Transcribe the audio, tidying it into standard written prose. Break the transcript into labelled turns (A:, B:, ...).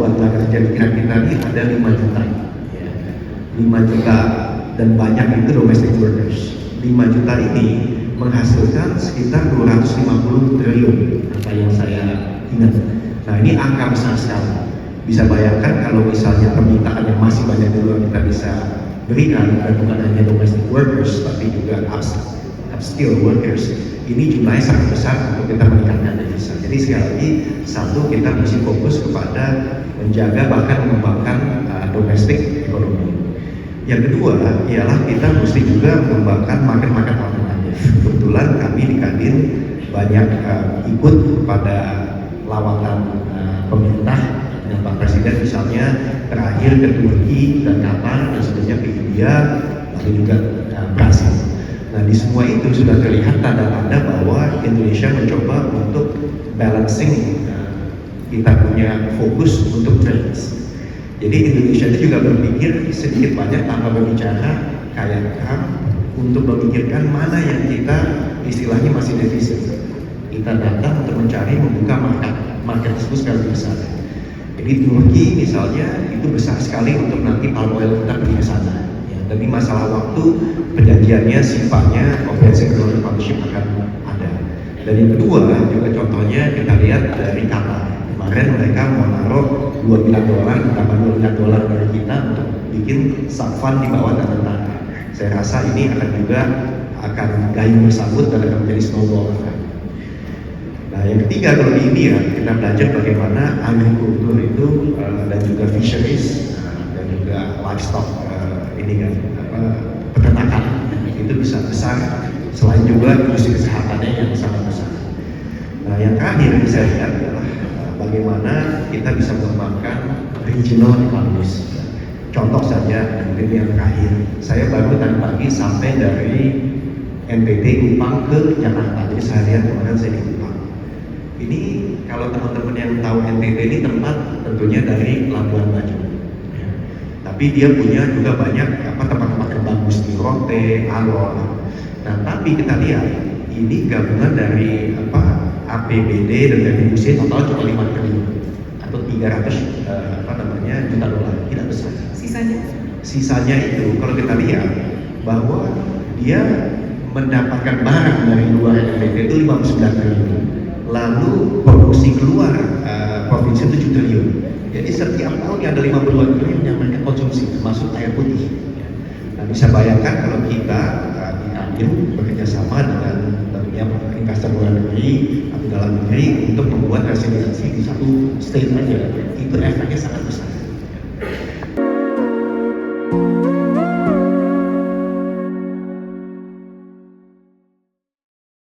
A: buat tenaga kerja kita ini ada 5 juta. 5 juta dan banyak itu domestic workers. 5 juta ini menghasilkan sekitar 250 triliun apa yang saya ingat. Nah ini angka besar sekali. Bisa bayangkan kalau misalnya permintaan yang masih banyak dulu kita bisa berikan, dan bukan hanya domestic workers tapi juga upskill workers, ini jumlahnya sangat besar untuk kita meningkatkan devisa. Jadi sekali lagi, satu, kita mesti fokus kepada menjaga bahkan mengembangkan domestic ekonomi. Yang kedua ialah kita mesti juga mengembangkan market-market alternatif. Kebetulan kami di Kadin banyak ikut pada lawatan pemerintah dengan Pak Presiden, misalnya terakhir ke Turki dan Qatar, dan sebelumnya ke India, lalu juga Brasil. Nah di semua itu sudah terlihat tanda-tanda bahwa Indonesia mencoba untuk balancing kita punya fokus untuk trades. Jadi Indonesia itu juga berpikir sedikit banyak tanpa berbicara kayak Trump untuk memikirkan mana yang kita istilahnya masih defisit. Kita datang untuk mencari membuka market tersebut sekali besar. Jadi Turki misalnya itu besar sekali untuk nanti palm oil kita pergi ke sana. Ya, tapi masalah waktu perjanjiannya sifatnya comprehensive economic partnership akan ada. Dan yang kedua juga contohnya kita lihat dari Qatar. Kemarin mereka mau naruh $2 miliar, tambah $2 miliar dari kita untuk bikin sub-fund di bawah Danau Toba. Saya rasa ini akan gayung bersambut dan akan menjadi snowball. Nah yang ketiga kalau di India kita belajar bagaimana agrikultur itu dan juga fisheries dan juga livestock peternakan itu bisa besar, selain juga industri kesehatannya yang sangat besar. Nah yang terakhir yang saya lihat adalah bagaimana kita bisa mengembangkan regional economies. Contoh saja, mungkin yang terakhir, saya baru tadi pagi sampai dari NTT Kupang ke Jakarta, jadi seharian kemarin saya di Kupang. Ini kalau teman-teman yang tahu NTT ini tempat tentunya dari Labuan Bajo. Ya. Tapi dia punya juga banyak tempat-tempat yang bagus di Rote, Alor. Nah tapi kita lihat ini gabungan dari APBD dan retribusi total cuma 5 triliun atau 300 juta dolar, tidak besar. Sisanya itu kalau kita lihat bahwa dia mendapatkan barang dari luar NTT itu 59 triliun, lalu produksi keluar provinsi 7 triliun. Jadi setiap tahun ada 52 triliun yang mereka konsumsi, termasuk air putih. Nah bisa bayangkan kalau kita di Kadin bekerja sama dengan tentunya investor luar negeri atau dalam negeri untuk membuat resiliensi di satu state aja, itu efeknya sangat besar.